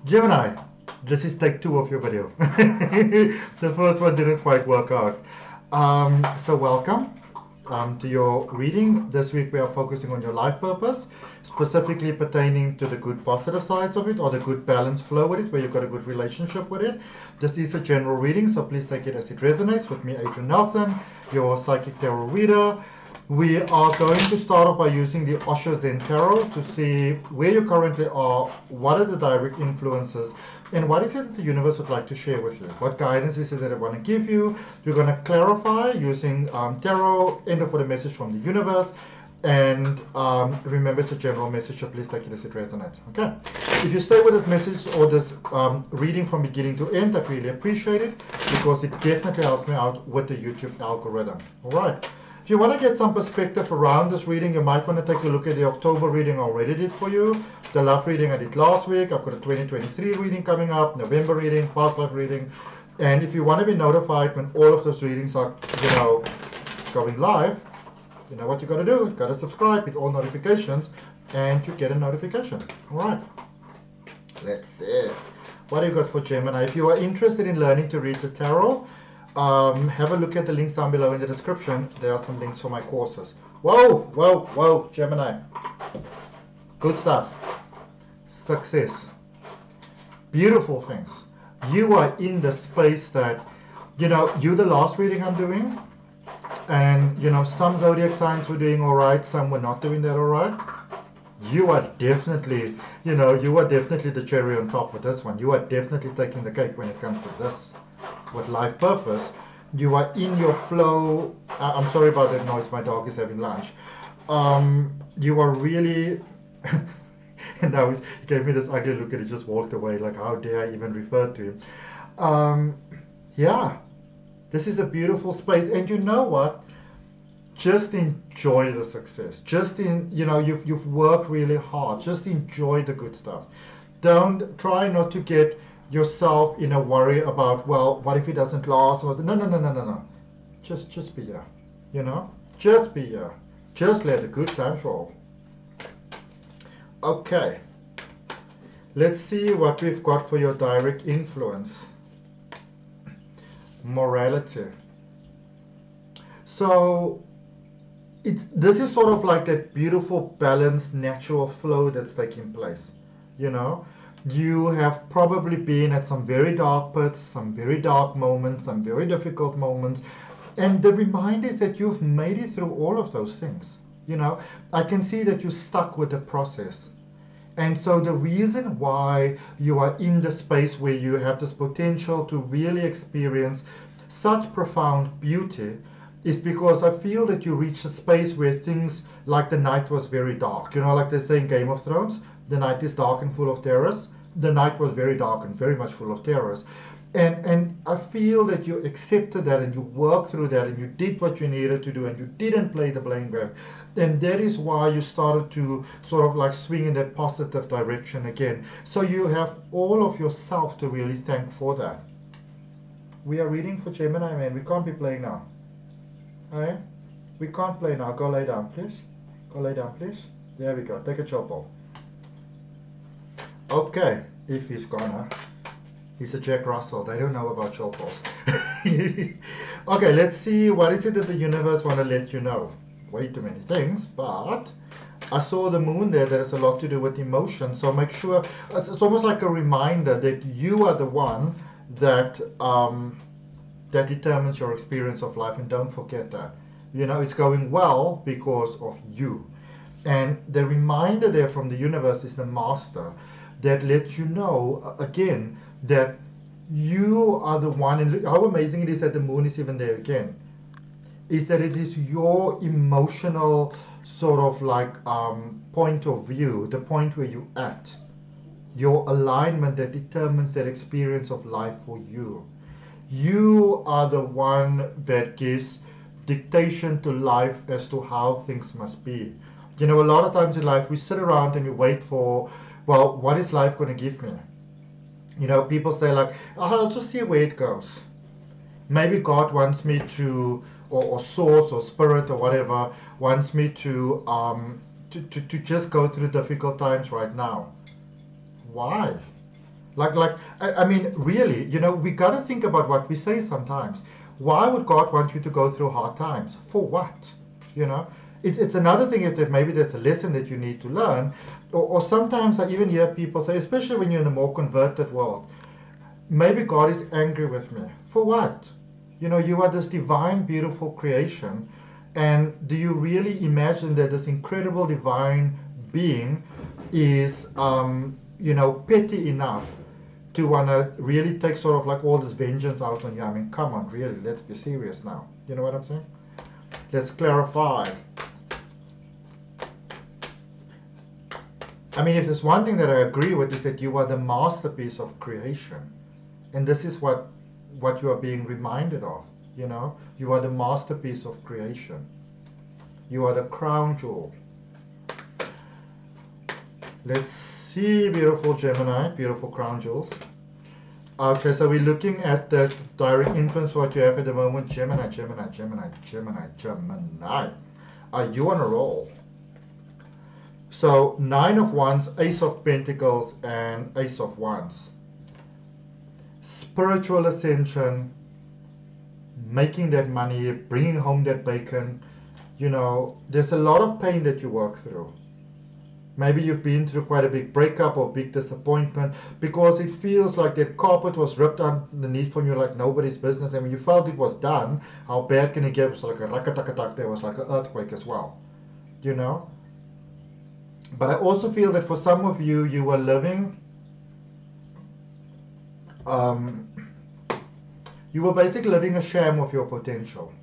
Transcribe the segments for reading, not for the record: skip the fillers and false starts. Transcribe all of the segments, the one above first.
Gemini, this is take 2 of your video. The first one didn't quite work out. So welcome to your reading. This week we are focusing on your life purpose, specifically pertaining to the good positive sides of it or the good balance flow with it, where you've got a good relationship with it. This is a general reading, so please take it as it resonates with me, Adrian Nelson, your psychic tarot reader. We are going to start off by using the OSHO Zen Tarot to see where you currently are, what are the direct influences, and what is it that the universe would like to share with you? What guidance is it that I want to give you? We're going to clarify using tarot, end up with a message from the universe, and remember it's a general message, so please take it as it resonates. Okay? If you stay with this message or this reading from beginning to end, I'd really appreciate it, because it definitely helps me out with the YouTube algorithm. All right? If you want to get some perspective around this reading, you might want to take a look at the October reading I already did for you, the love reading I did last week. I've got a 2023 reading coming up, November reading, past life reading. And if you want to be notified when all of those readings are, going live, you know what you got to do. You got to subscribe, hit all notifications, and you get a notification. All right. Let's see. What do you got for Gemini? If you are interested in learning to read the tarot, have a look at the links down below in the description. There are some links for my courses. Whoa, whoa, whoa, Gemini. Good stuff. Success. Beautiful things. You are in the space that, you're the last reading I'm doing. And, some zodiac signs were doing all right. Some were not doing that all right. You are definitely, the cherry on top with this one. You are definitely taking the cake when it comes to this. With life purpose, you are in your flow. I'm sorry about that noise, my dog is having lunch. You are really and now he gave me this ugly look and he just walked away, like how dare I even refer to him. Yeah, this is a beautiful space, and you know what, just enjoy the success. Just you've worked really hard. Just enjoy the good stuff. Don't try not to get yourself in a worry about, well, what if it doesn't last? No. Just be here, just be here. Just let the good times roll. Okay, let's see what we've got for your direct influence. Morality. So this is sort of like that beautiful, balanced, natural flow that's taking place. You have probably been at some very dark pits, some very dark moments, some very difficult moments. And the reminder is that you've made it through all of those things. I can see that you're stuck with the process. And so the reason why you are in the space where you have this potential to really experience such profound beauty is because I feel that you reach a space where things like the night was very dark. Like they say in Game of Thrones, the night is dark and full of terrors. The night was very dark and very much full of terrors. And I feel that you accepted that and you worked through that and you did what you needed to do and you didn't play the blame game. And that is why you started to sort of like swing in that positive direction again. So you have all of yourself to really thank for that. We are reading for Gemini, man. We can't be playing now. Alright? We can't play now. Go lay down, please. Go lay down, please. There we go. Take a chill ball. Okay, if he's gonna. He's a Jack Russell. They don't know about chill balls. Okay, let's see. What is it that the universe want to let you know? Way too many things, but I saw the moon there. That has a lot to do with emotion. So make sure, it's almost like a reminder that you are the one that that determines your experience of life, and don't forget that. It's going well because of you. And the reminder there from the universe is the master that lets you know, again, that you are the one, and look how amazing it is that the moon is even there again, is that it is your emotional sort of like point of view, the point where you at, your alignment that determines that experience of life for you. You are the one that gives dictation to life as to how things must be. A lot of times in life we sit around and we wait for, well, what is life going to give me? People say like, oh, I'll just see where it goes. Maybe God wants me to, or source or spirit or whatever, wants me to just go through difficult times right now. Why? I mean, really, you know, we got to think about what we say sometimes. Why would God want you to go through hard times? For what? You know, it's another thing if that maybe there's a lesson that you need to learn, or sometimes I even hear people say, especially when you're in a more converted world, maybe God is angry with me. For what? You know, you are this divine, beautiful creation, and do you really imagine that this incredible divine being is, you know, petty enough to want to really take sort of like all this vengeance out on you? I mean, come on, really, let's be serious now. You know what I'm saying? Let's clarify. I mean, if there's one thing that I agree with is that you are the masterpiece of creation. And this is what you are being reminded of, you know? You are the masterpiece of creation. You are the crown jewel. Let's see, beautiful Gemini, beautiful crown jewels. Okay, so we're looking at the direct influence what you have at the moment. Gemini, Gemini, Gemini, Gemini, Gemini. Are you on a roll? So 9 of Wands, Ace of Pentacles, and Ace of Wands. Spiritual ascension, making that money, bringing home that bacon. You know, there's a lot of pain that you work through. Maybe you've been through quite a big breakup or big disappointment because it feels like that carpet was ripped underneath from you like nobody's business. I mean, you felt it was done. How bad can it get? It was like a rakatakatak. There was like an earthquake as well, you know. But I also feel that for some of you, you were living, you were basically living a sham of your potential.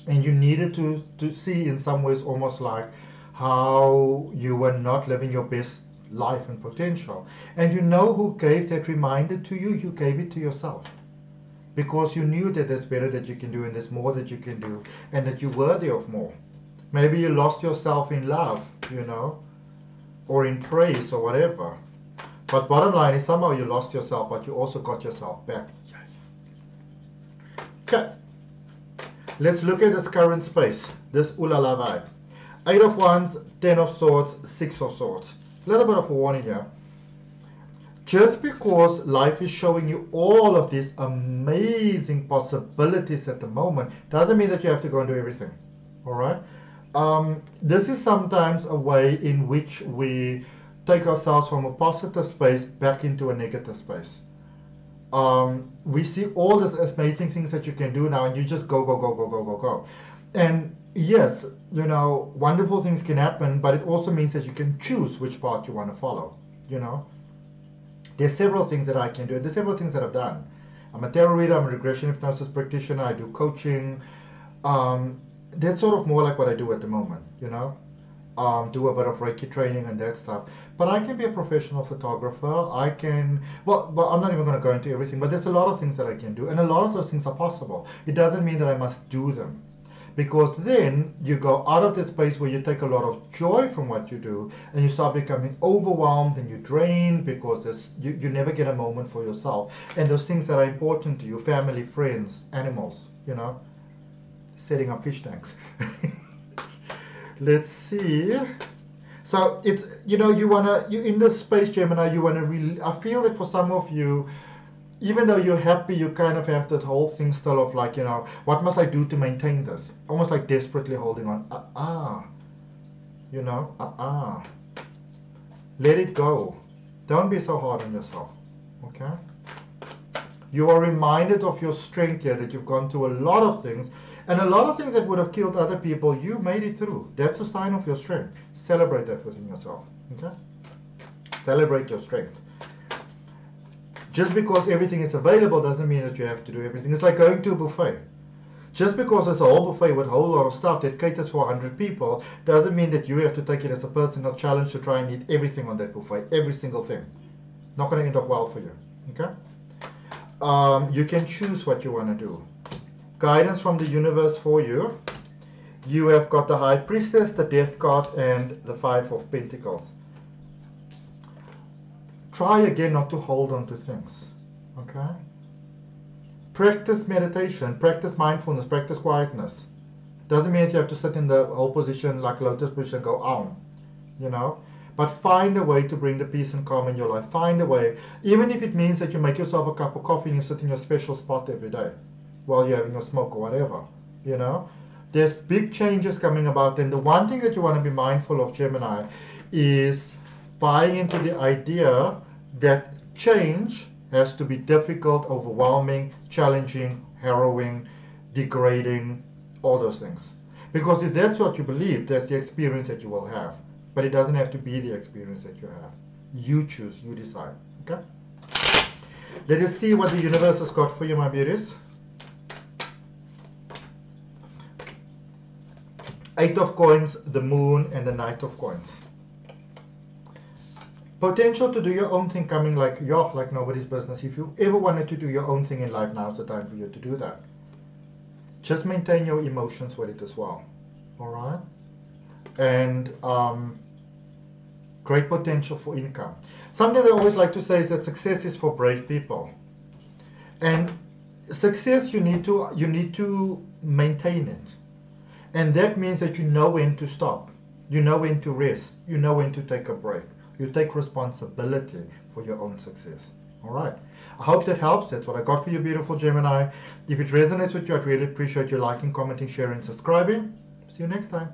And you needed to see in some ways almost like how you were not living your best life and potential. And you know who gave that reminder to you? You gave it to yourself. Because you knew that there's better that you can do and there's more that you can do and that you're worthy of more. Maybe you lost yourself in love, you know, or in praise or whatever. But bottom line is somehow you lost yourself, but you also got yourself back. Okay. Let's look at this current space, this ulala vibe. 8 of Wands, 10 of Swords, 6 of Swords. A little bit of a warning here. Just because life is showing you all of these amazing possibilities at the moment, doesn't mean that you have to go and do everything. All right? This is sometimes a way in which we take ourselves from a positive space back into a negative space. We see all these amazing things that you can do now, and you just go, go, go, go, go, go, go. And yes, you know, wonderful things can happen, but it also means that you can choose which path you want to follow, you know. There's several things that I can do. There's several things that I've done. I'm a tarot reader, I'm a regression hypnosis practitioner, I do coaching. That's sort of more like what I do at the moment, you know. Do a bit of Reiki training and that stuff. But I can be a professional photographer. I can, well, I'm not even going to go into everything, but there's a lot of things that I can do. And a lot of those things are possible. It doesn't mean that I must do them. Because then you go out of that space where you take a lot of joy from what you do and you start becoming overwhelmed and you drain because you never get a moment for yourself. And those things that are important to you, family, friends, animals, you know, setting up fish tanks. Let's see. So it's, you know, you in this space, Gemini, you wanna really, I feel that for some of you, even though you're happy, you kind of have that whole thing still of like, you know, what must I do to maintain this? Almost like desperately holding on. You know, let it go. Don't be so hard on yourself, okay? You are reminded of your strength here, that you've gone through a lot of things, and a lot of things that would have killed other people, you made it through. That's a sign of your strength. Celebrate that within yourself, okay? Celebrate your strength. Just because everything is available doesn't mean that you have to do everything. It's like going to a buffet. Just because there's a whole buffet with a whole lot of stuff that caters for 100 people doesn't mean that you have to take it as a personal challenge to try and eat everything on that buffet, every single thing. Not going to end up well for you, okay? You can choose what you want to do. Guidance from the universe for you. You have got the High Priestess, the Death card, and the 5 of Pentacles. Try again not to hold on to things, okay? Practice meditation, practice mindfulness, practice quietness. Doesn't mean that you have to sit in the whole position like lotus position and go on, you know? But find a way to bring the peace and calm in your life. Find a way, even if it means that you make yourself a cup of coffee and you sit in your special spot every day while you're having a smoke or whatever, you know. There's big changes coming about, and the one thing that you want to be mindful of, Gemini, is buying into the idea that change has to be difficult, overwhelming, challenging, harrowing, degrading, all those things. Because if that's what you believe, that's the experience that you will have. But it doesn't have to be the experience that you have. You choose, you decide. Okay? Let us see what the universe has got for you, my beauties. 8 of coins, the moon, and the knight of coins. Potential to do your own thing coming like nobody's business. If you ever wanted to do your own thing in life, now's the time for you to do that. Just maintain your emotions with it as well. Alright? And great potential for income. Something that I always like to say is that success is for brave people. And success, you need to maintain it. And that means that you know when to stop. You know when to rest. You know when to take a break. You take responsibility for your own success. All right. I hope that helps. That's what I got for you, beautiful Gemini. If it resonates with you, I'd really appreciate you liking, commenting, sharing, subscribing. See you next time.